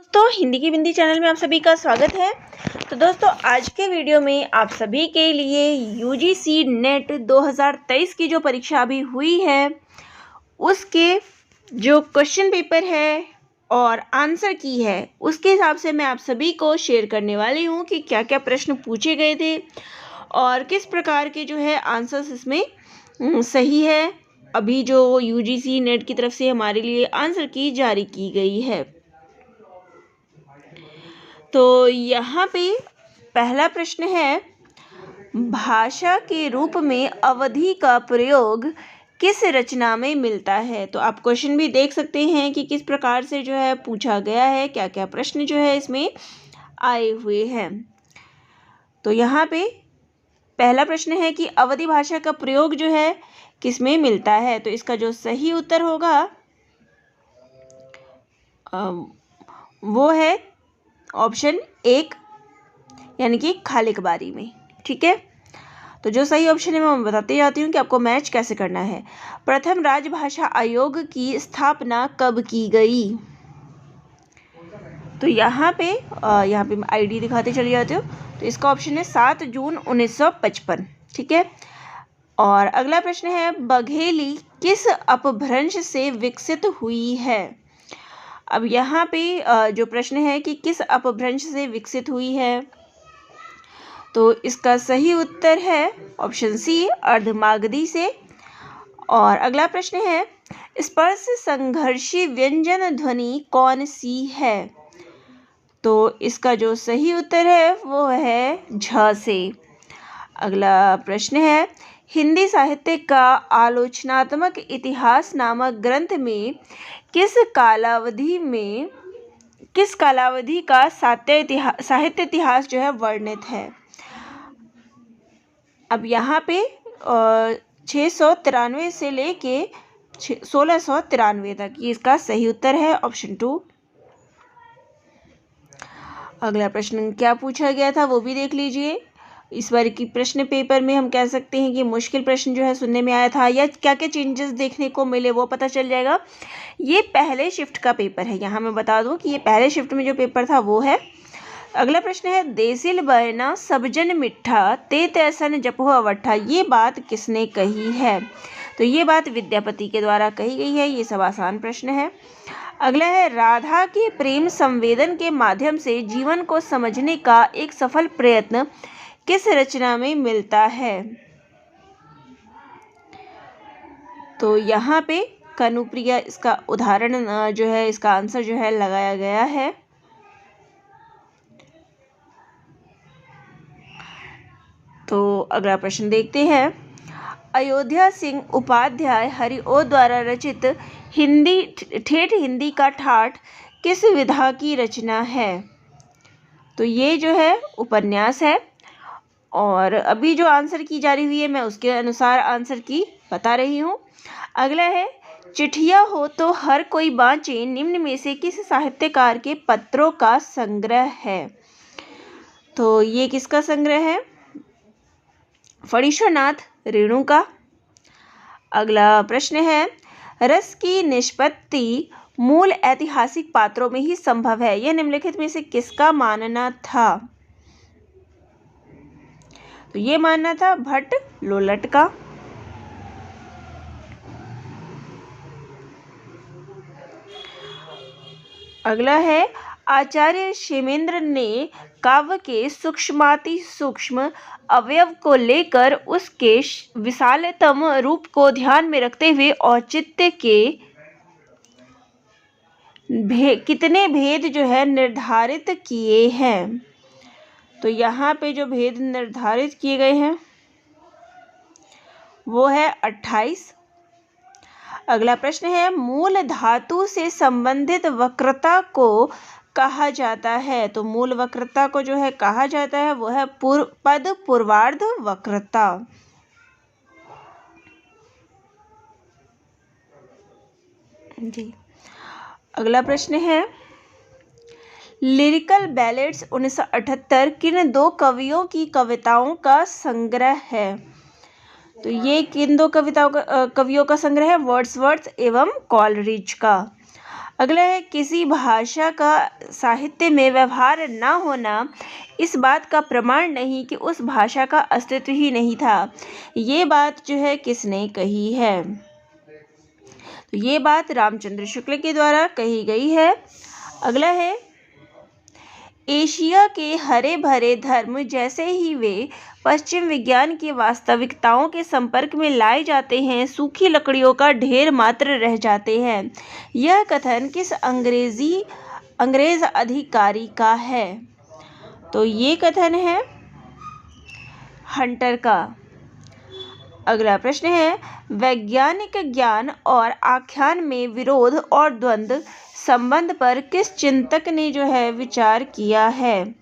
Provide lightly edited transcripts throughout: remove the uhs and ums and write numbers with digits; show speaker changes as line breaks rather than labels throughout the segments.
दोस्तों हिंदी की बिंदी चैनल में आप सभी का स्वागत है। तो दोस्तों आज के वीडियो में आप सभी के लिए यूजीसी नेट 2023 की जो परीक्षा अभी हुई है उसके जो क्वेश्चन पेपर है और आंसर की है उसके हिसाब से मैं आप सभी को शेयर करने वाली हूँ कि क्या क्या प्रश्न पूछे गए थे और किस प्रकार के जो है आंसर्स इसमें सही है। अभी जो यूजीसी नेट की तरफ से हमारे लिए आंसर की जारी की गई है। तो यहाँ पे पहला प्रश्न है, भाषा के रूप में अवधि का प्रयोग किस रचना में मिलता है। तो आप क्वेश्चन भी देख सकते हैं कि किस प्रकार से जो है पूछा गया है, क्या क्या प्रश्न जो है इसमें आए हुए हैं। तो यहाँ पे पहला प्रश्न है कि अवधि भाषा का प्रयोग जो है किस में मिलता है। तो इसका जो सही उत्तर होगा वो है ऑप्शन 1 यानी कि खालिक बारी में। ठीक है, तो जो सही ऑप्शन है मैं बताते जाती हूँ कि आपको मैच कैसे करना है। प्रथम राजभाषा आयोग की स्थापना कब की गई। तो यहाँ पे मैं आईडी दिखाते चली जाती हूँ। तो इसका ऑप्शन है 7 जून 1955। ठीक है, और अगला प्रश्न है, बघेली किस अपभ्रंश से विकसित हुई है। अब यहाँ पे जो प्रश्न है कि किस अपभ्रंश से विकसित हुई है, तो इसका सही उत्तर है ऑप्शन सी अर्धमागधी से। और अगला प्रश्न है, स्पर्श संघर्षी व्यंजन ध्वनि कौन सी है। तो इसका जो सही उत्तर है वो है झ से। अगला प्रश्न है, हिंदी साहित्य का आलोचनात्मक इतिहास नामक ग्रंथ में किस कालावधि का साहित्य इतिहास जो है वर्णित है। अब यहाँ पे 693 से लेके 1693 तक, ये इसका सही उत्तर है ऑप्शन 2। अगला प्रश्न क्या पूछा गया था वो भी देख लीजिए। इस बार की प्रश्न पेपर में हम कह सकते हैं कि मुश्किल प्रश्न जो है सुनने में आया था, या क्या क्या चेंजेस देखने को मिले वो पता चल जाएगा। ये पहले शिफ्ट का पेपर है, यहाँ मैं बता दूं कि ये पहले शिफ्ट में जो पेपर था वो है। अगला प्रश्न है, देसिल बरना सबजन मिठा ते तैसन जपो अवट्ठा, ये बात किसने कही है। तो ये बात विद्यापति के द्वारा कही गई है। ये सब आसान प्रश्न है। अगला है, राधा के प्रेम संवेदन के माध्यम से जीवन को समझने का एक सफल प्रयत्न किस रचना में मिलता है। तो यहाँ पे कनुप्रिया इसका उदाहरण जो है, इसका आंसर जो है लगाया गया है। तो अगला प्रश्न देखते हैं, अयोध्या सिंह उपाध्याय हरिओ द्वारा रचित ठेठ हिंदी का ठाठ किस विधा की रचना है। तो ये जो है उपन्यास है, और अभी जो आंसर की जारी हुई है मैं उसके अनुसार आंसर की बता रही हूँ। अगला है, चिट्ठिया हो तो हर कोई बाँचे निम्न में से किस साहित्यकार के पत्रों का संग्रह है। तो ये किसका संग्रह है, फणीश्वरनाथ रेणु का। अगला प्रश्न है, रस की निष्पत्ति मूल ऐतिहासिक पात्रों में ही संभव है, यह निम्नलिखित में से किसका मानना था। तो ये मानना था भट्ट लोलट का। अगला है, आचार्य क्षेमेंद्र ने काव्य के सूक्ष्माति सूक्ष्म अवयव को लेकर उसके विशालतम रूप को ध्यान में रखते हुए औचित्य के कितने भेद जो है निर्धारित किए हैं। तो यहाँ पे जो भेद निर्धारित किए गए हैं वो है 28। अगला प्रश्न है, मूल धातु से संबंधित वक्रता को कहा जाता है। तो मूल वक्रता को जो है कहा जाता है वो है पद पूर्वार्ध वक्रता। जी, अगला प्रश्न है, लिरिकल बैलेड्स 1978 किन दो कवियों की कविताओं का संग्रह है। तो ये किन दो कवियों का संग्रह है, वर्ड्सवर्थ एवं कॉलरिज का। अगला है किसी भाषा का साहित्य में व्यवहार न होना इस बात का प्रमाण नहीं कि उस भाषा का अस्तित्व ही नहीं था। ये बात जो है किसने कही है? तो ये बात रामचंद्र शुक्ल के द्वारा कही गई है। अगला है एशिया के हरे भरे धर्म जैसे ही वे पश्चिम विज्ञान की वास्तविकताओं के संपर्क में लाए जाते हैं, सूखी लकड़ियों का ढेर मात्र रह जाते हैं। यह कथन किस अंग्रेज अधिकारी का है? तो ये कथन है हंटर का। अगला प्रश्न है वैज्ञानिक ज्ञान और आख्यान में विरोध और द्वंद्व संबंध पर किस चिंतक ने जो है विचार किया है?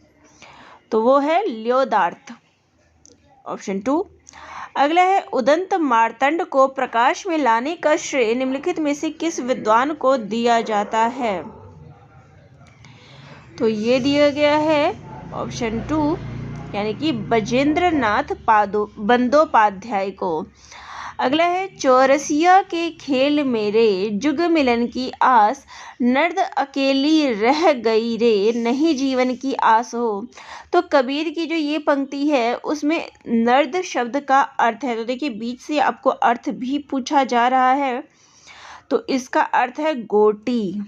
तो वो है लियोदार्थ, ऑप्शन 2। अगला है उदंत मार्तंड को प्रकाश में लाने का श्रेय निम्नलिखित में से किस विद्वान को दिया जाता है? तो ये दिया गया है ऑप्शन 2 यानी कि बजेंद्र नाथ बंदोपाध्याय को। अगला है चौरसिया के खेल मेरे जुग मिलन की आस, नर्द अकेली रह गई रे नहीं जीवन की आस हो। तो कबीर की जो ये पंक्ति है उसमें नर्द शब्द का अर्थ है। तो देखिए बीच से आपको अर्थ भी पूछा जा रहा है, तो इसका अर्थ है गोटी।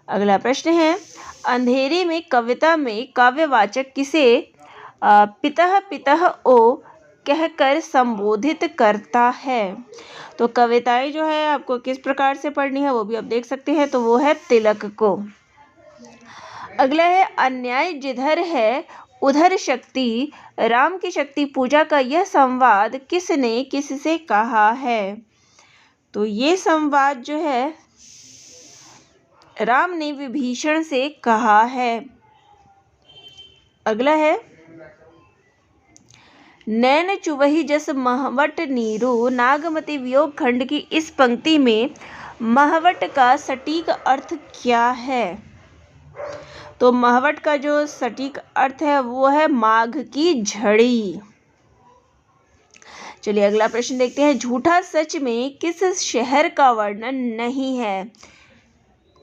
अगला प्रश्न है अंधेरे में कविता में काव्यवाचक किसे पितः पितः ओ कहकर संबोधित करता है? तो कविताएं जो है आपको किस प्रकार से पढ़नी है वो भी आप देख सकते हैं, तो वो है तिलक को। अगला है अन्याय जिधर है उधर शक्ति, राम की शक्ति पूजा का यह संवाद किसने किससे कहा है? तो ये संवाद जो है राम ने विभीषण से कहा है। अगला है नैन चुवही जस महवट नीरू, नागमति वियोग खंड की इस पंक्ति में महवट का सटीक अर्थ क्या है? तो महवट का जो सटीक अर्थ है वो है माघ की झड़ी। चलिए अगला प्रश्न देखते हैं झूठा सच में किस शहर का वर्णन नहीं है?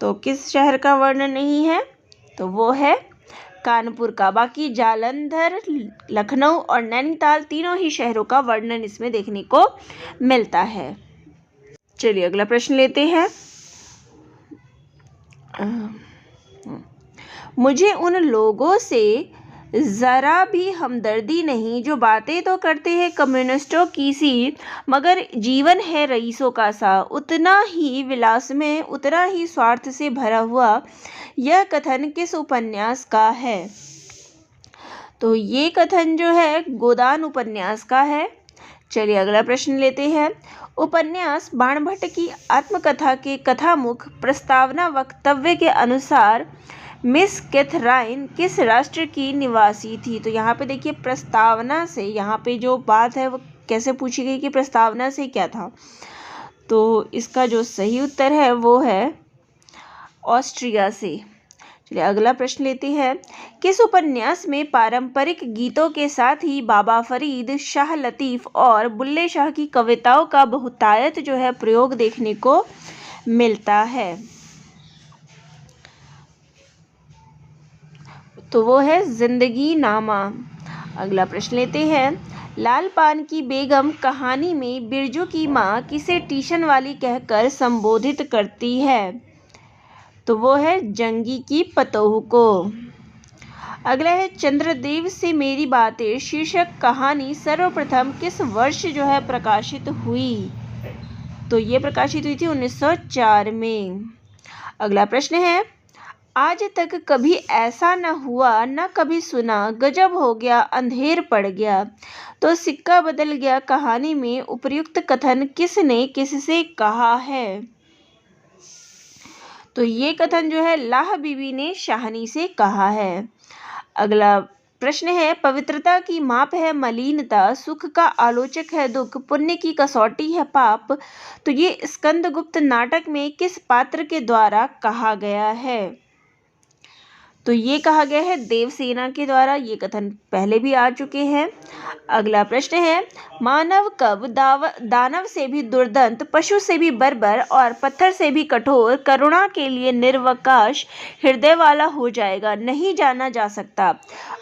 तो किस शहर का वर्णन नहीं है? तो वो है कानपुर का। बाकी जालंधर, लखनऊ और नैनीताल तीनों ही शहरों का वर्णन इसमें देखने को मिलता है। चलिए अगला प्रश्न लेते हैं। मुझे उन लोगों से ज़रा भी हमदर्दी नहीं जो बातें तो करते हैं कम्युनिस्टों की सी, मगर जीवन है रईसों का सा, उतना ही विलास में उतना ही स्वार्थ से भरा हुआ। यह कथन किस उपन्यास का है? तो ये कथन जो है गोदान उपन्यास का है। चलिए अगला प्रश्न लेते हैं। उपन्यास बाणभट्ट की आत्मकथा के कथामुख प्रस्तावना वक्तव्य के अनुसार मिस कैथराइन किस राष्ट्र की निवासी थी? तो यहाँ पे देखिए प्रस्तावना से, यहाँ पे जो बात है वो कैसे पूछी गई कि प्रस्तावना से क्या था, तो इसका जो सही उत्तर है वो है ऑस्ट्रिया से। चलिए अगला प्रश्न लेते हैं। किस उपन्यास में पारंपरिक गीतों के साथ ही बाबा फरीद, शाह लतीफ़ और बुल्ले शाह की कविताओं का बहुतायत जो है प्रयोग देखने को मिलता है? तो वो है जिंदगी नामा। अगला प्रश्न लेते हैं। लाल पान की बेगम कहानी में बिरजू की माँ किसे ट्यूशन वाली कहकर संबोधित करती है? तो वो है जंगी की पतोहू को। अगला है चंद्रदेव से मेरी बातें शीर्षक कहानी सर्वप्रथम किस वर्ष जो है प्रकाशित हुई? तो ये प्रकाशित हुई थी 1904 में। अगला प्रश्न है। आज तक कभी ऐसा न हुआ न कभी सुना, गजब हो गया अंधेर पड़ गया, तो सिक्का बदल गया कहानी में उपर्युक्त कथन किसने किससे कहा है? तो ये कथन जो है लाह बीबी ने शाहनी से कहा है। अगला प्रश्न है। पवित्रता की माप है मलिनता, सुख का आलोचक है दुख, पुण्य की कसौटी है पाप, तो ये स्कंदगुप्त नाटक में किस पात्र के द्वारा कहा गया है? तो ये कहा गया है देवसेना के द्वारा। ये कथन पहले भी आ चुके हैं। अगला प्रश्न है, मानव कब दानव से भी दुर्दंत, पशु से भी बर्बर और पत्थर से भी कठोर, करुणा के लिए निर्वकाश हृदय वाला हो जाएगा? नहीं जाना जा सकता।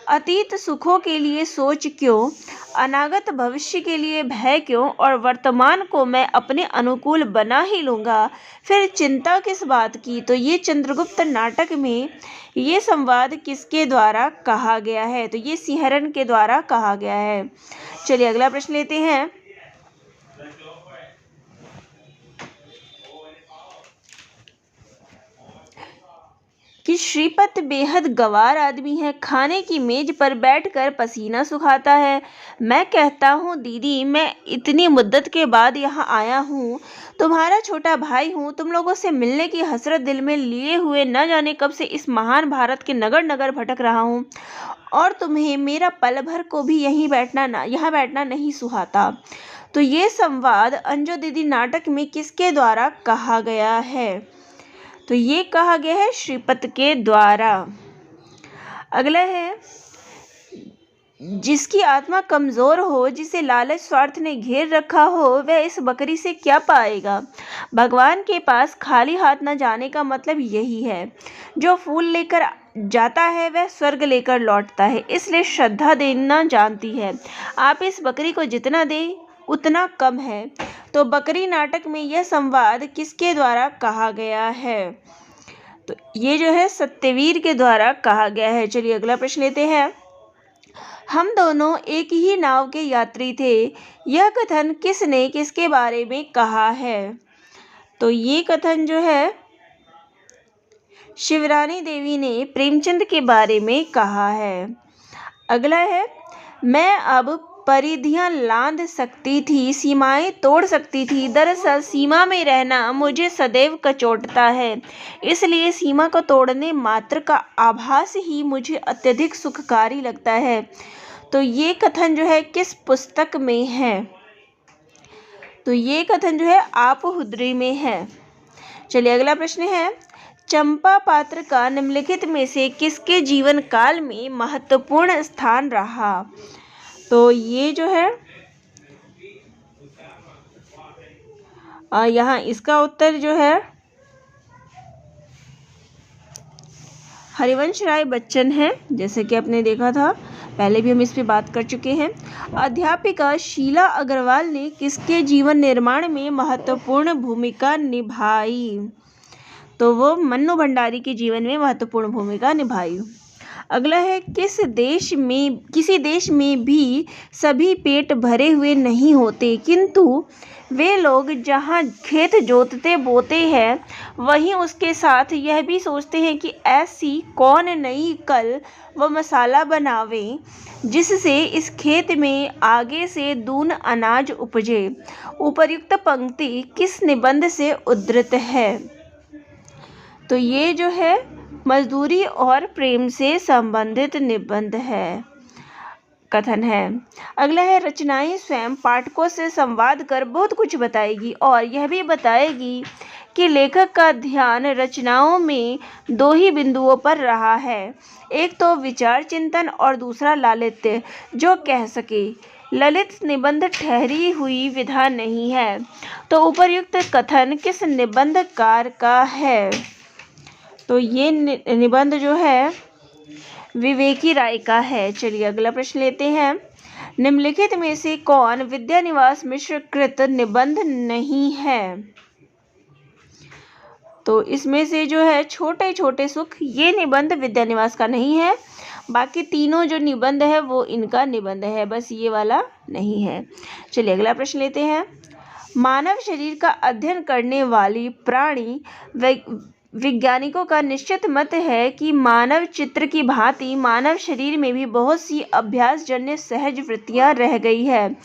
अतीत सुखों के लिए सोच क्यों, अनागत भविष्य के लिए भय क्यों, और वर्तमान को मैं अपने अनुकूल बना ही लूँगा, फिर चिंता किस बात की? तो ये चंद्रगुप्त नाटक में ये संवाद किसके द्वारा कहा गया है? तो ये सिंहरण के द्वारा कहा गया है। चलिए अगला प्रश्न लेते हैं। कि श्रीपत बेहद गंवार आदमी है, खाने की मेज पर बैठकर पसीना सुखाता है। मैं कहता हूँ दीदी, मैं इतनी मुद्दत के बाद यहाँ आया हूँ, तुम्हारा छोटा भाई हूँ, तुम लोगों से मिलने की हसरत दिल में लिए हुए न जाने कब से इस महान भारत के नगर नगर भटक रहा हूँ, और तुम्हें मेरा पल भर को भी यहाँ बैठना नहीं सुहाता। तो ये संवाद अंजू दीदी नाटक में किसके द्वारा कहा गया है? तो ये कहा गया है श्रीपत के द्वारा। अगला है, जिसकी आत्मा कमजोर हो, जिसे लालच स्वार्थ ने घेर रखा हो, वह इस बकरी से क्या पाएगा? भगवान के पास खाली हाथ न जाने का मतलब यही है। जो फूल लेकर जाता है वह स्वर्ग लेकर लौटता है, इसलिए श्रद्धा देना जानती है। आप इस बकरी को जितना दें उतना कम है। तो बकरी नाटक में यह संवाद किसके द्वारा कहा गया है? तो ये जो है सत्यवीर के द्वारा कहा गया है। चलिए अगला प्रश्न लेते हैं। हम दोनों एक ही नाव के यात्री थे, यह कथन किसने किसके बारे में कहा है? तो ये कथन जो है शिवरानी देवी ने प्रेमचंद के बारे में कहा है। अगला है, मैं अब परिधियां लांघ सकती थी, सीमाएं तोड़ सकती थी। दरअसल सीमा में रहना मुझे सदैव कचोटता है, इसलिए सीमा को तोड़ने मात्र का आभास ही मुझे अत्यधिक सुखकारी लगता है। तो ये कथन जो है किस पुस्तक में है? तो ये कथन जो है आपहुदरी में है। चलिए अगला प्रश्न है, चंपा पात्र का निम्नलिखित में से किसके जीवन काल में महत्वपूर्ण स्थान रहा? तो ये जो है यहाँ इसका उत्तर जो है हरिवंश राय बच्चन है, जैसे कि आपने देखा था, पहले भी हम इस पे बात कर चुके हैं। अध्यापिका शीला अग्रवाल ने किसके जीवन निर्माण में महत्वपूर्ण भूमिका निभाई? तो वो मन्नू भंडारी के जीवन में महत्वपूर्ण भूमिका निभाई। अगला है, किसी देश में भी सभी पेट भरे हुए नहीं होते, किंतु वे लोग जहाँ खेत जोतते बोते हैं वहीं उसके साथ यह भी सोचते हैं कि ऐसी कौन नई कल व मसाला बनावे जिससे इस खेत में आगे से दून अनाज उपजे। उपर्युक्त पंक्ति किस निबंध से उद्धृत है? तो ये जो है मजदूरी और प्रेम से संबंधित निबंध है, कथन है। अगला है, रचनाएं स्वयं पाठकों से संवाद कर बहुत कुछ बताएगी और यह भी बताएगी कि लेखक का ध्यान रचनाओं में दो ही बिंदुओं पर रहा है, एक तो विचार चिंतन और दूसरा लालित्य। जो कह सके ललित निबंध ठहरी हुई विधा नहीं है। तो उपर्युक्त कथन किस निबंधकार का है? तो ये निबंध जो है विवेकी राय का है। चलिए अगला प्रश्न लेते हैं। निम्नलिखित में से कौन विद्यानिवास मिश्र कृत निबंध नहीं है? तो इसमें से जो है छोटे छोटे सुख, ये निबंध विद्यानिवास का नहीं है, बाकी तीनों जो निबंध है वो इनका निबंध है, बस ये वाला नहीं है। चलिए अगला प्रश्न लेते हैं। मानव शरीर का अध्ययन करने वाली प्राणी वैज्ञानिकों का निश्चित मत है कि मानव चित्र की भांति मानव शरीर में भी बहुत सी अभ्यासजन्य सहज वृत्तियां रह गई है।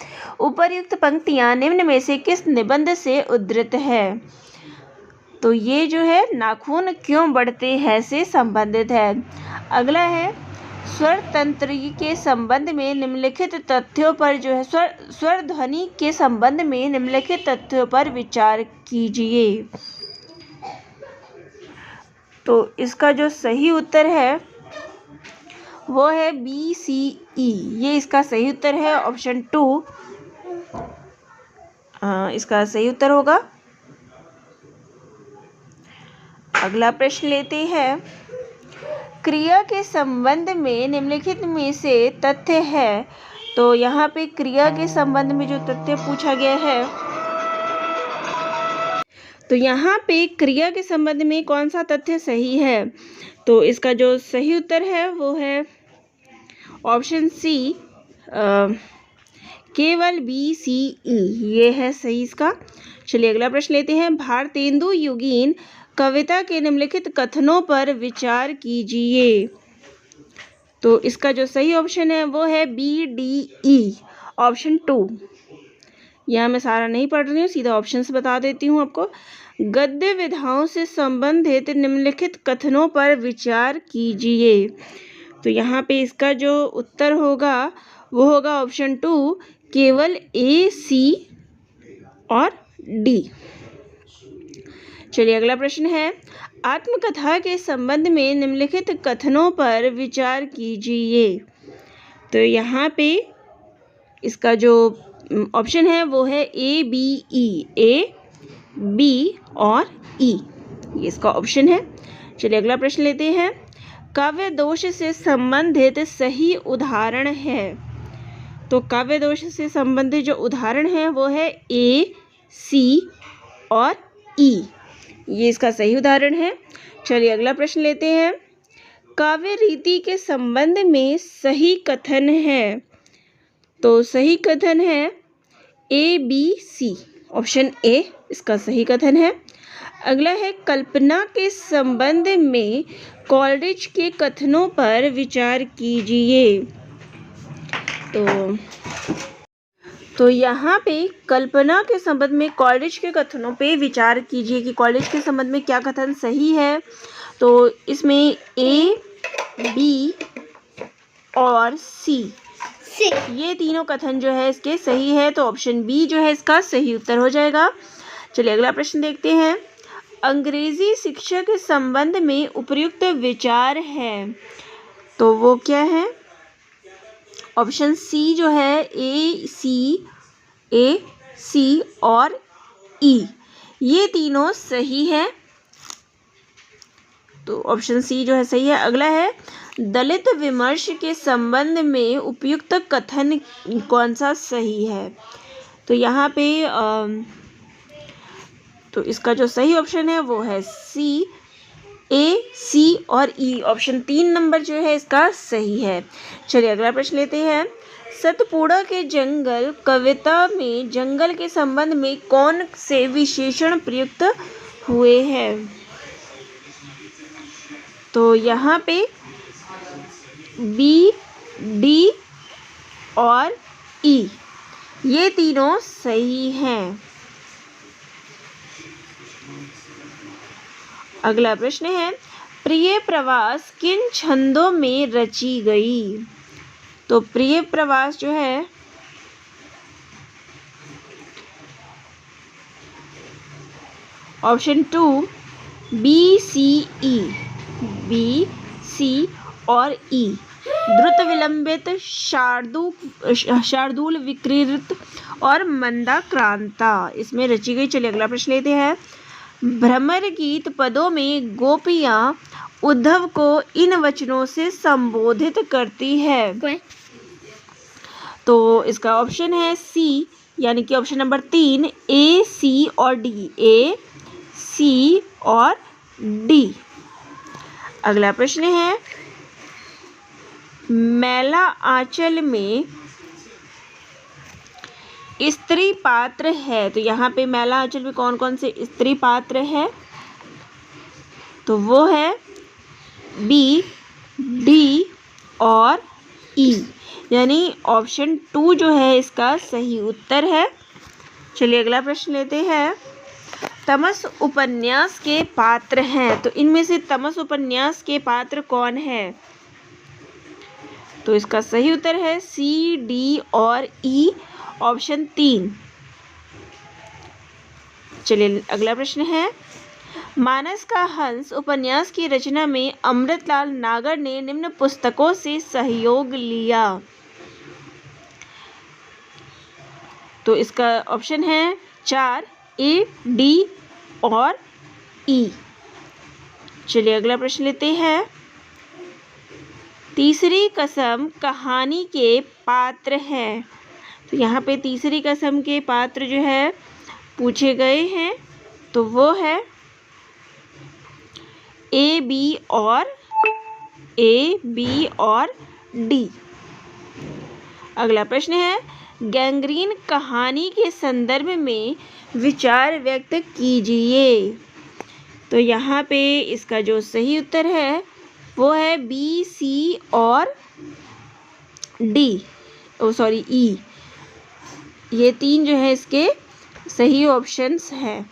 उपर्युक्त पंक्तियां निम्न में से किस निबंध से उद्धृत है? तो ये जो है नाखून क्यों बढ़ते हैं से संबंधित है। अगला है, स्वर तंत्र के संबंध में निम्नलिखित तथ्यों पर जो है स्वर ध्वनि के संबंध में निम्नलिखित तथ्यों पर विचार कीजिए। तो इसका जो सही उत्तर है वो है बी सी ई। ये इसका सही उत्तर है, ऑप्शन 2 इसका सही उत्तर होगा। अगला प्रश्न लेते हैं। क्रिया के संबंध में निम्नलिखित में से तथ्य है। तो यहाँ पे क्रिया के संबंध में जो तथ्य पूछा गया है, तो यहाँ पे क्रिया के संबंध में कौन सा तथ्य सही है? तो इसका जो सही उत्तर है वो है ऑप्शन सी, केवल बी सी ई। ये है सही इसका। चलिए अगला प्रश्न लेते हैं। भारतेंदु युगीन कविता के निम्नलिखित कथनों पर विचार कीजिए। तो इसका जो सही ऑप्शन है वो है बी डी ई, ऑप्शन 2। यहाँ मैं सारा नहीं पढ़ रही हूँ, सीधा ऑप्शन से बता देती हूँ आपको। गद्य विधाओं से संबंधित निम्नलिखित कथनों पर विचार कीजिए। तो यहाँ पे इसका जो उत्तर होगा वो होगा ऑप्शन 2, केवल ए, सी और डी। चलिए अगला प्रश्न है। आत्मकथा के संबंध में निम्नलिखित कथनों पर विचार कीजिए। तो यहाँ पे इसका जो ऑप्शन है वो है A B E, A B और ई, ये इसका ऑप्शन है। चलिए अगला प्रश्न लेते हैं। काव्य दोष से संबंधित सही उदाहरण है। तो काव्य दोष से संबंधित जो उदाहरण है वो है ए, सी और ई, ये इसका सही उदाहरण है। चलिए अगला प्रश्न लेते हैं। काव्य रीति के संबंध में सही कथन है। तो सही कथन है ए बी सी, ऑप्शन ए इसका सही कथन है। अगला है कल्पना के संबंध में कॉलरिज के कथनों पर विचार कीजिए। तो यहाँ पे कल्पना के संबंध में कॉलरिज के कथनों पे विचार कीजिए कि कॉलरिज के संबंध में क्या कथन सही है। तो इसमें ए, बी और सी, ये तीनों कथन जो है इसके सही है। तो ऑप्शन बी जो है इसका सही उत्तर हो जाएगा। चलिए अगला प्रश्न देखते हैं। अंग्रेजी शिक्षा के संबंध में उपयुक्त विचार है। तो वो क्या है? ऑप्शन सी जो है ए, सी और ई, ये तीनों सही है। तो ऑप्शन सी जो है सही है। अगला है दलित विमर्श के संबंध में उपयुक्त कथन कौन सा सही है। तो यहाँ पे तो इसका जो सही ऑप्शन है वो है सी, ए, सी और ई, ऑप्शन 3 नंबर जो है इसका सही है। चलिए अगला प्रश्न लेते हैं। सतपुड़ा के जंगल कविता में जंगल के संबंध में कौन से विशेषण प्रयुक्त हुए हैं। तो यहाँ पे बी, डी और ई, ये तीनों सही हैं। अगला प्रश्न है। प्रिय प्रवास किन छंदों में रची गई। तो प्रिय प्रवास जो है ऑप्शन 2 बी सी ई, बी सी और ई, द्रुत विलंबित, शार्दूल विकृत और मंदाक्रांता, इसमें रची गई। चलिए अगला प्रश्न लेते हैं। भ्रमर गीत पदों में गोपियां उद्धव को इन वचनों से संबोधित करती है। तो इसका ऑप्शन है सी, यानी कि ऑप्शन नंबर 3, ए, सी और डी, ए, सी और डी। अगला प्रश्न है। मैला आंचल में स्त्री पात्र है। तो यहाँ पे मैला आंचल में कौन कौन से स्त्री पात्र है। तो वो है बी, डी और ई, यानी ऑप्शन 2 जो है इसका सही उत्तर है। चलिए अगला प्रश्न लेते हैं। तमस उपन्यास के पात्र हैं। तो इनमें से तमस उपन्यास के पात्र कौन है। तो इसका सही उत्तर है सी, डी और ई, ऑप्शन 3। चलिए अगला प्रश्न है। मानस का हंस उपन्यास की रचना में अमृतलाल नागर ने निम्न पुस्तकों से सहयोग लिया। तो इसका ऑप्शन है 4 ए, डी और ई। चलिए अगला प्रश्न लेते हैं। तीसरी कसम कहानी के पात्र हैं। तो यहाँ पे तीसरी कसम के पात्र जो है पूछे गए हैं, तो वो है ए, बी और डी। अगला प्रश्न है, गैंग्रीन कहानी के संदर्भ में विचार व्यक्त कीजिए। तो यहाँ पे इसका जो सही उत्तर है वो है बी, सी और डी, सॉरी ई। ये तीन जो है इसके सही ऑप्शंस हैं।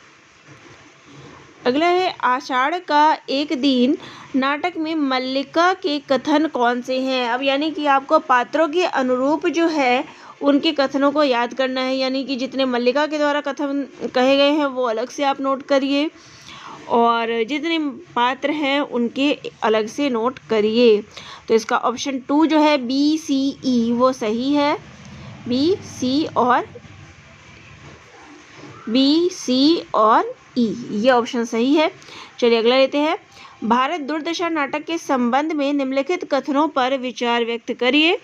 अगला है, आषाढ़ का एक दिन नाटक में मल्लिका के कथन कौन से हैं। अब यानी कि आपको पात्रों के अनुरूप जो है उनके कथनों को याद करना है, यानी कि जितने मल्लिका के द्वारा कथन कहे गए हैं वो अलग से आप नोट करिए और जितने पात्र हैं उनके अलग से नोट करिए। तो इसका ऑप्शन 2 जो है बी, सी, ई वो सही है। बी, सी और ई, ये ऑप्शन सही है। चलिए अगला लेते हैं। भारत दुर्दशा नाटक के संबंध में निम्नलिखित कथनों पर विचार व्यक्त करिए।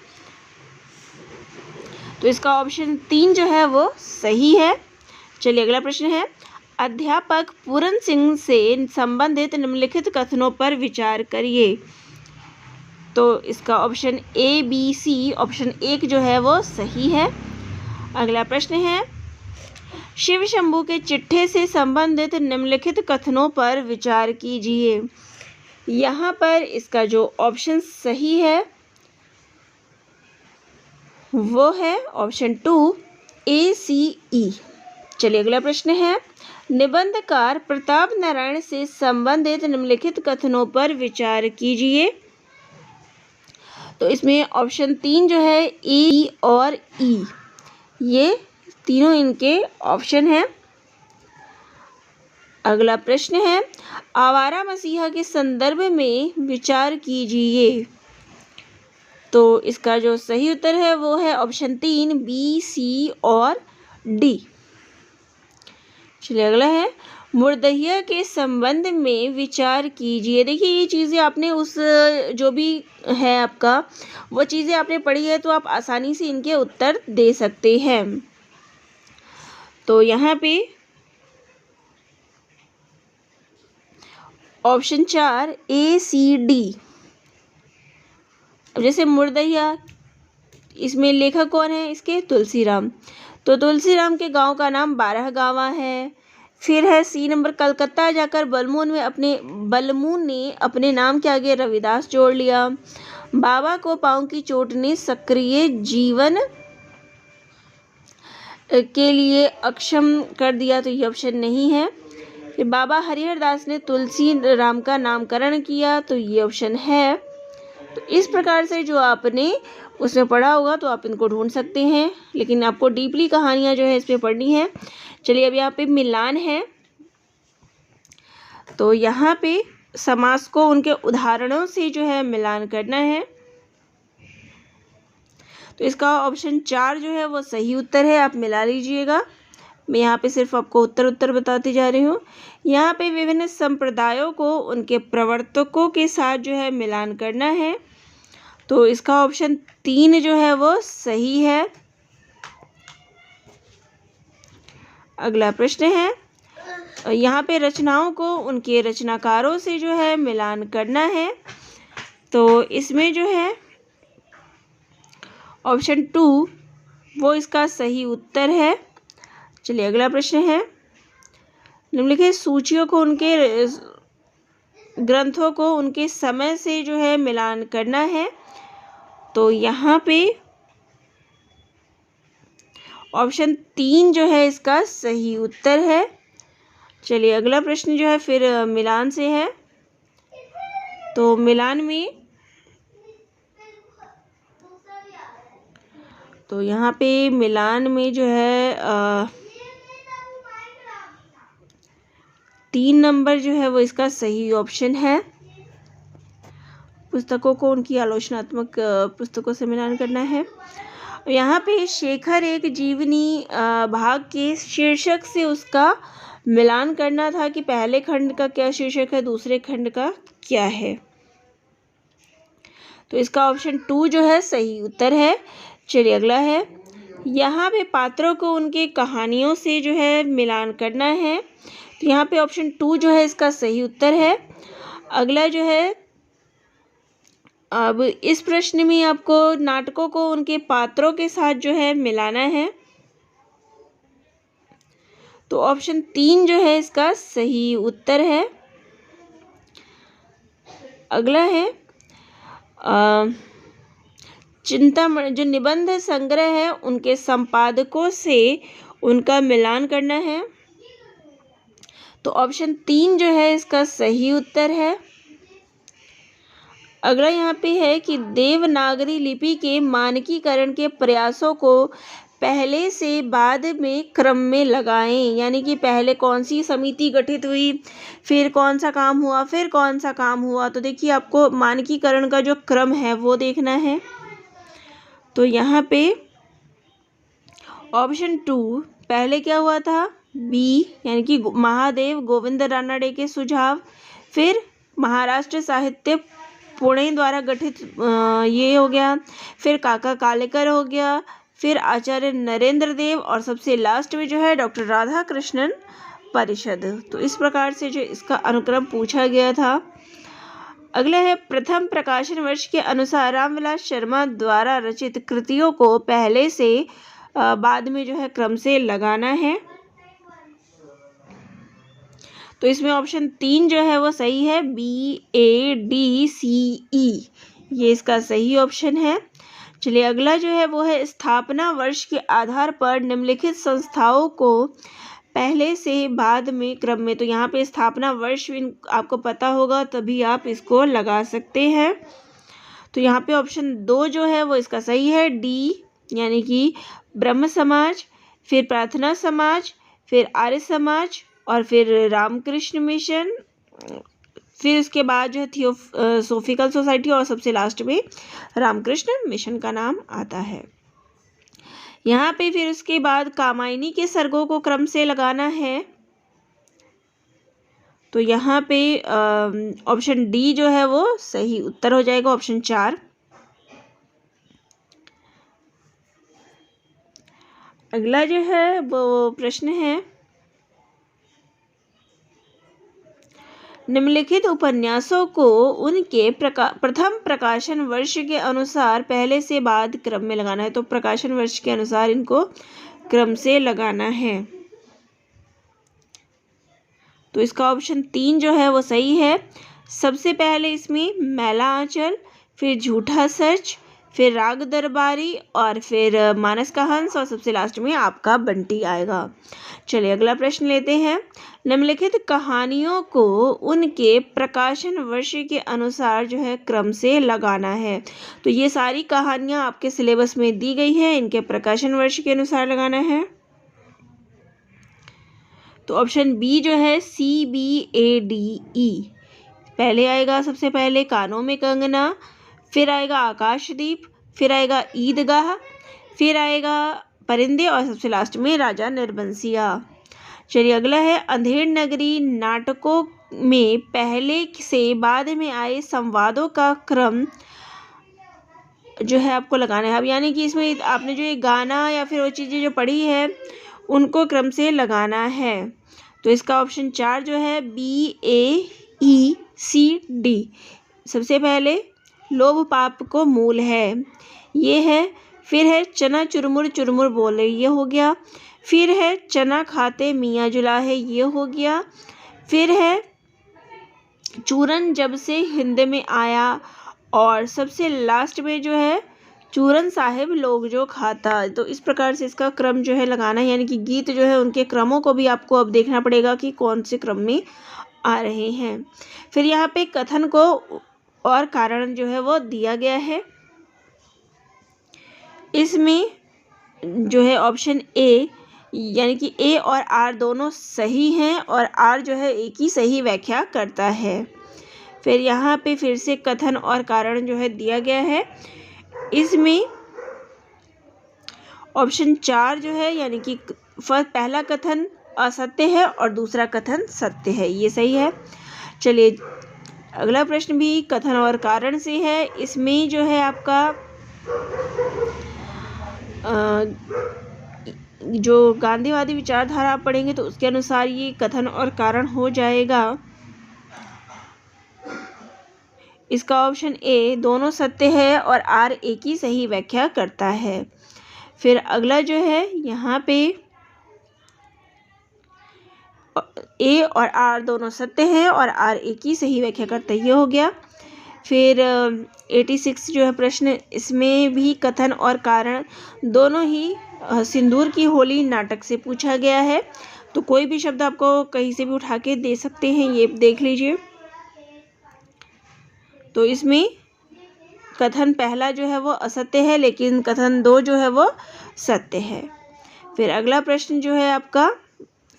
तो इसका ऑप्शन 3 जो है वो सही है। चलिए अगला प्रश्न है, अध्यापक पूरन सिंह से संबंधित निम्नलिखित कथनों पर विचार करिए। तो इसका option A, B, C, option 1 जो है वो सही है। अगला प्रश्न है, शिव शंभू के चिट्ठे से संबंधित निम्नलिखित कथनों पर विचार कीजिए। यहाँ पर इसका जो ऑप्शन सही है वो है ऑप्शन 2 ए, सी, ई। चलिए अगला प्रश्न है, निबंधकार प्रताप नारायण से संबंधित निम्नलिखित कथनों पर विचार कीजिए। तो इसमें ऑप्शन 3 जो है ए और ई, ये तीनों इनके ऑप्शन हैं। अगला प्रश्न है, आवारा मसीहा के संदर्भ में विचार कीजिए। तो इसका जो सही उत्तर है वो है ऑप्शन 3 बी, सी और डी। चलिए अगला है, मुर्दहिया के संबंध में विचार कीजिए। देखिए ये चीज़ें आपने उस जो भी है आपका वो चीज़ें आपने पढ़ी है तो आप आसानी से इनके उत्तर दे सकते हैं। तो यहाँ पे ऑप्शन 4 ए, सी, डी। अब जैसे मुर्दहिया, इसमें लेखक कौन है इसके, तुलसीराम। तो तुलसीराम के गांव का नाम 12 गावा है। फिर है सी नंबर, कलकत्ता जाकर बलमून ने अपने नाम के आगे रविदास जोड़ लिया। बाबा को पाँव की चोट ने सक्रिय जीवन के लिए अक्षम कर दिया, तो ये ऑप्शन नहीं है। फिर बाबा हरिहर दास ने तुलसी राम का नामकरण किया, तो ये ऑप्शन है। तो इस प्रकार से जो आपने उसमें पढ़ा होगा तो आप इनको ढूंढ सकते हैं, लेकिन आपको डीपली कहानियाँ जो है इस पे पढ़नी है। चलिए अब यहाँ पे मिलान है। तो यहाँ पे समास को उनके उदाहरणों से जो है मिलान करना है। तो इसका ऑप्शन 4 जो है वो सही उत्तर है, आप मिला लीजिएगा। मैं यहाँ पे सिर्फ आपको उत्तर बताती जा रही हूँ। यहाँ पे विभिन्न संप्रदायों को उनके प्रवर्तकों के साथ जो है मिलान करना है। तो इसका ऑप्शन 3 जो है वो सही है। अगला प्रश्न है, यहाँ पे रचनाओं को उनके रचनाकारों से जो है मिलान करना है। तो इसमें जो है ऑप्शन 2 वो इसका सही उत्तर है। चलिए अगला प्रश्न है, निम्नलिखित सूचियों को उनके ग्रंथों को उनके समय से जो है मिलान करना है। तो यहाँ पे ऑप्शन 3 जो है इसका सही उत्तर है। चलिए अगला प्रश्न जो है फिर मिलान से है। तो मिलान में तो यहाँ पे मिलान में जो है 3 नंबर जो है वो इसका सही ऑप्शन है। पुस्तकों को उनकी आलोचनात्मक पुस्तकों से मिलान करना है। यहाँ पे शेखर एक जीवनी भाग के शीर्षक से उसका मिलान करना था कि पहले खंड का क्या शीर्षक है, दूसरे खंड का क्या है। तो इसका ऑप्शन 2 जो है सही उत्तर है। चलिए अगला है, यहाँ पे पात्रों को उनके कहानियों से जो है मिलान करना है। तो यहाँ पे ऑप्शन 2 जो है इसका सही उत्तर है। अगला जो है, अब इस प्रश्न में आपको नाटकों को उनके पात्रों के साथ जो है मिलाना है। तो ऑप्शन 3 जो है इसका सही उत्तर है। अगला है, चिंतामणि जो निबंध संग्रह है उनके संपादकों से उनका मिलान करना है। तो ऑप्शन 3 जो है इसका सही उत्तर है। अगला यहाँ पे है कि देवनागरी लिपि के मानकीकरण के प्रयासों को पहले से बाद में क्रम में लगाएं, यानी कि पहले कौन सी समिति गठित हुई, फिर कौन सा काम हुआ, फिर कौन सा काम हुआ। तो देखिए आपको मानकीकरण का जो क्रम है वो देखना है। तो यहाँ पे ऑप्शन 2 पहले क्या हुआ था, बी यानी कि महादेव गोविंद रानडे के सुझाव, फिर महाराष्ट्र साहित्य पुणे द्वारा गठित ये हो गया, फिर काका कालेकर हो गया, फिर आचार्य नरेंद्र देव, और सबसे लास्ट में जो है डॉक्टर राधा कृष्णन परिषद। तो इस प्रकार से जो इसका अनुक्रम पूछा गया था। अगला है, प्रथम प्रकाशन वर्ष के अनुसार रामविलास शर्मा द्वारा रचित कृतियों को पहले से बाद में जो है क्रम से लगाना है। तो इसमें ऑप्शन 3 जो है वो सही है, BADCE, ये इसका सही ऑप्शन है। चलिए अगला जो है वो है, स्थापना वर्ष के आधार पर निम्नलिखित संस्थाओं को पहले से बाद में क्रम में। तो यहाँ पे स्थापना वर्ष आपको पता होगा तभी आप इसको लगा सकते हैं। तो यहाँ पे ऑप्शन 2 जो है वो इसका सही है, D यानी कि ब्रह्म समाज, फिर प्रार्थना समाज, फिर आर्य समाज, और फिर रामकृष्ण मिशन, फिर उसके बाद जो है थियोसॉफिकल सोसाइटी, और सबसे लास्ट में रामकृष्ण मिशन का नाम आता है। यहाँ पे फिर उसके बाद कामायनी के सर्गों को क्रम से लगाना है। तो यहाँ पे ऑप्शन डी जो है वो सही उत्तर हो जाएगा, ऑप्शन 4। अगला जो है वो प्रश्न है, निम्नलिखित उपन्यासों को उनके प्रथम प्रकाशन वर्ष के अनुसार पहले से बाद क्रम में लगाना है। तो प्रकाशन वर्ष के अनुसार इनको क्रम से लगाना है। तो इसका ऑप्शन 3 जो है वो सही है। सबसे पहले इसमें मैला आंचल, फिर झूठा सच, फिर राग दरबारी, और फिर मानस का हंस, और सबसे लास्ट में आपका बंटी आएगा। चलिए अगला प्रश्न लेते हैं, निम्नलिखित कहानियों को उनके प्रकाशन वर्ष के अनुसार जो है क्रम से लगाना है। तो ये सारी कहानियां आपके सिलेबस में दी गई है, इनके प्रकाशन वर्ष के अनुसार लगाना है। तो ऑप्शन बी जो है, CBADE, पहले आएगा सबसे पहले कानों में कंगना, फिर आएगा आकाशदीप, फिर आएगा ईदगाह, फिर आएगा परिंदे, और सबसे लास्ट में राजा निर्बंसिया। चलिए अगला है, अंधेर नगरी नाटकों में पहले से बाद में आए संवादों का क्रम जो है आपको लगाना है। अब यानी कि इसमें आपने जो ये गाना या फिर वो चीज़ें जो पढ़ी है उनको क्रम से लगाना है। तो इसका ऑप्शन 4 जो है, BAECD, सबसे पहले लोभ पाप को मूल है, ये है। फिर है चना चुरमुर चुरमुर बोले, ये हो गया। फिर है चना खाते मियाँ जुला है, ये हो गया। फिर है चूरन जब से हिंद में आया, और सबसे लास्ट में जो है चूरन साहिब लोग जो खाता। तो इस प्रकार से इसका क्रम जो है लगाना है, यानी कि गीत जो है उनके क्रमों को भी आपको अब देखना पड़ेगा कि कौन से क्रम में आ रहे हैं। फिर यहाँ पे कथन को और कारण जो है वो दिया गया है। इसमें जो है ऑप्शन ए यानी कि ए और आर दोनों सही हैं और आर जो है ए की सही व्याख्या करता है। फिर यहाँ पे फिर से कथन और कारण जो है दिया गया है। इसमें ऑप्शन 4 जो है यानी कि पहला कथन असत्य है और दूसरा कथन सत्य है, ये सही है। चलिए अगला प्रश्न भी कथन और कारण से है। इसमें जो है आपका जो गांधीवादी विचारधारा आप पढ़ेंगे तो उसके अनुसार ये कथन और कारण हो जाएगा। इसका ऑप्शन ए दोनों सत्य है और आर ए की सही व्याख्या करता है। फिर अगला जो है यहाँ पे ए और आर दोनों सत्य हैं और आर ए की सही व्याख्या करता है, ये हो गया। फिर 86 जो है प्रश्न, इसमें भी कथन और कारण दोनों ही सिंदूर की होली नाटक से पूछा गया है। तो कोई भी शब्द आपको कहीं से भी उठा के दे सकते हैं, ये देख लीजिए। तो इसमें कथन पहला जो है वो असत्य है लेकिन कथन 2 जो है वो सत्य है। फिर अगला प्रश्न जो है आपका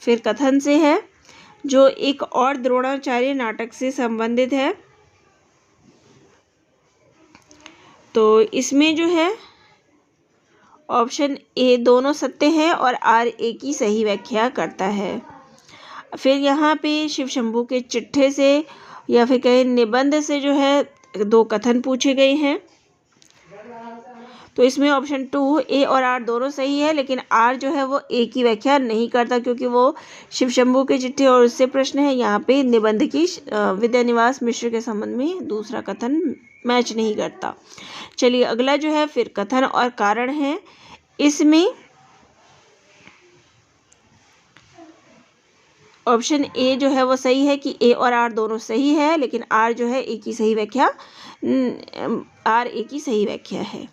फिर कथन से है, जो एक और द्रोणाचार्य नाटक से संबंधित है। तो इसमें जो है ऑप्शन ए दोनों सत्य हैं और आर ए की सही व्याख्या करता है। फिर यहाँ पे शिव शंभू के चिट्ठे से या फिर कहीं निबंध से जो है 2 कथन पूछे गए हैं। तो इसमें ऑप्शन 2 ए और आर दोनों सही है लेकिन आर जो है वो ए की व्याख्या नहीं करता क्योंकि वो शिव शंभू के चिट्ठे और उससे प्रश्न है। यहाँ पे निबंध की विद्यानिवास मिश्र के संबंध में दूसरा कथन मैच नहीं करता। चलिए अगला जो है फिर कथन और कारण है। इसमें ऑप्शन ए जो है वो सही है कि ए और आर दोनों सही है लेकिन आर जो है ए की सही व्याख्या आर ए की सही व्याख्या है।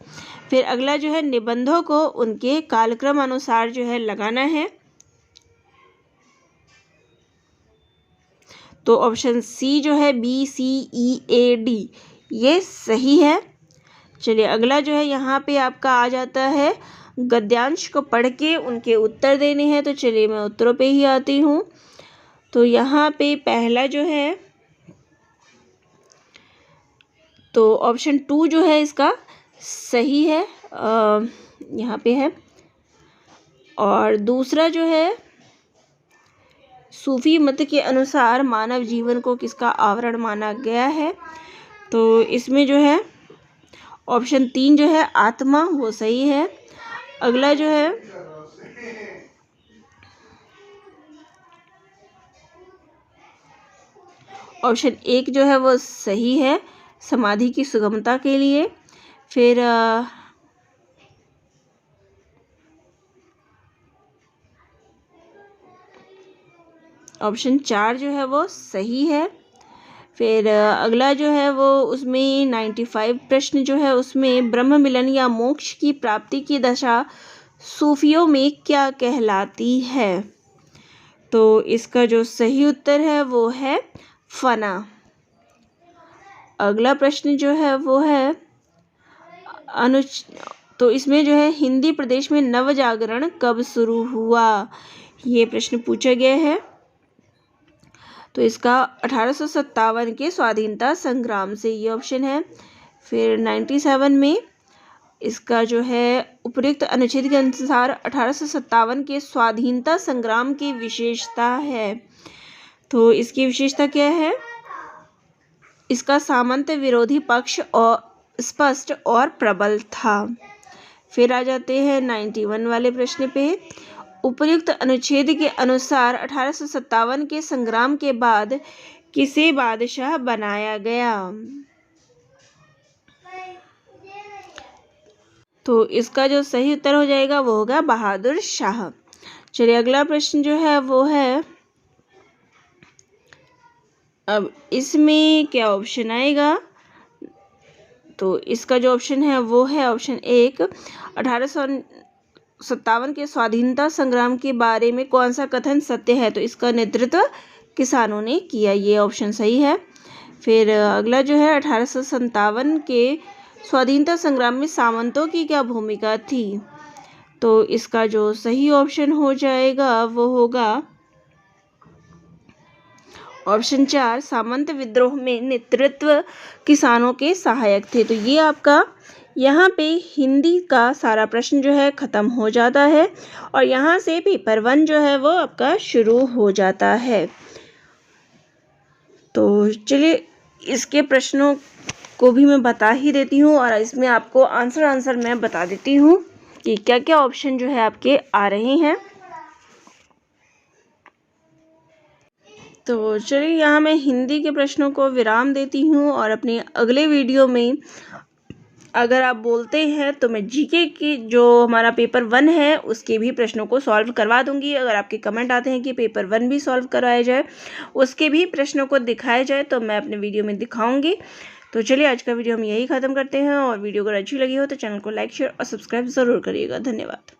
फिर अगला जो है निबंधों को उनके कालक्रम अनुसार जो है लगाना है। तो ऑप्शन सी जो है B C E A D ये सही है। चलिए अगला जो है यहाँ पे आपका आ जाता है गद्यांश को पढ़ के उनके उत्तर देने हैं। तो चलिए मैं उत्तरों पे ही आती हूँ। तो यहाँ पे पहला जो है तो ऑप्शन 2 जो है इसका सही है, यहाँ पे है। और दूसरा जो है सूफी मत के अनुसार मानव जीवन को किसका आवरण माना गया है। तो इसमें जो है ऑप्शन 3 जो है आत्मा वो सही है। अगला जो है ऑप्शन 1 जो है वो सही है समाधि की सुगमता के लिए। फिर ऑप्शन 4 जो है वो सही है। फिर अगला जो है वो उसमें 95 प्रश्न जो है उसमें ब्रह्म मिलन या मोक्ष की प्राप्ति की दशा सूफियों में क्या कहलाती है। तो इसका जो सही उत्तर है वो है फना। अगला प्रश्न जो है वो है तो इसमें जो है हिंदी प्रदेश में नव जागरण कब शुरू हुआ, ये प्रश्न पूछा गया है। तो इसका 1857 के स्वाधीनता संग्राम से ये ऑप्शन है। फिर 97 में इसका जो है उपयुक्त अनुच्छेद के अनुसार 1857 के स्वाधीनता संग्राम की विशेषता है। तो इसकी विशेषता क्या है, इसका सामंत विरोधी पक्ष और स्पष्ट और प्रबल था। फिर आ जाते हैं 91 वाले प्रश्न पे। उपयुक्त अनुच्छेद के अनुसार 1857 के संग्राम के बाद किसे बादशाह बनाया गया। तो इसका जो सही उत्तर हो जाएगा वो होगा बहादुर शाह। चलिए अगला प्रश्न जो है वो है, अब इसमें क्या ऑप्शन आएगा। तो इसका जो ऑप्शन है वो है ऑप्शन 1 1857 के स्वाधीनता संग्राम के बारे में कौन सा कथन सत्य है। तो इसका नेतृत्व किसानों ने किया, ये ऑप्शन सही है। फिर अगला जो है 1857 के स्वाधीनता संग्राम में सामंतों की क्या भूमिका थी। तो इसका जो सही ऑप्शन हो जाएगा वो होगा ऑप्शन 4, सामंत विद्रोह में नेतृत्व किसानों के सहायक थे। तो ये आपका यहाँ पे हिंदी का सारा प्रश्न जो है ख़त्म हो जाता है और यहाँ से पेपर 1 जो है वो आपका शुरू हो जाता है। तो चलिए इसके प्रश्नों को भी मैं बता ही देती हूँ और इसमें आपको आंसर मैं बता देती हूँ कि क्या क्या ऑप्शन जो है आपके आ रहे हैं। तो चलिए यहाँ मैं हिंदी के प्रश्नों को विराम देती हूँ और अपने अगले वीडियो में अगर आप बोलते हैं तो मैं जीके की जो हमारा पेपर 1 है उसके भी प्रश्नों को सॉल्व करवा दूंगी। अगर आपके कमेंट आते हैं कि पेपर 1 भी सॉल्व करवाया जाए, उसके भी प्रश्नों को दिखाया जाए, तो मैं अपने वीडियो में दिखाऊंगी। तो चलिए आज का वीडियो हम यही ख़त्म करते हैं और वीडियो अगर अच्छी लगी हो तो चैनल को लाइक शेयर और सब्सक्राइब ज़रूर करिएगा। धन्यवाद।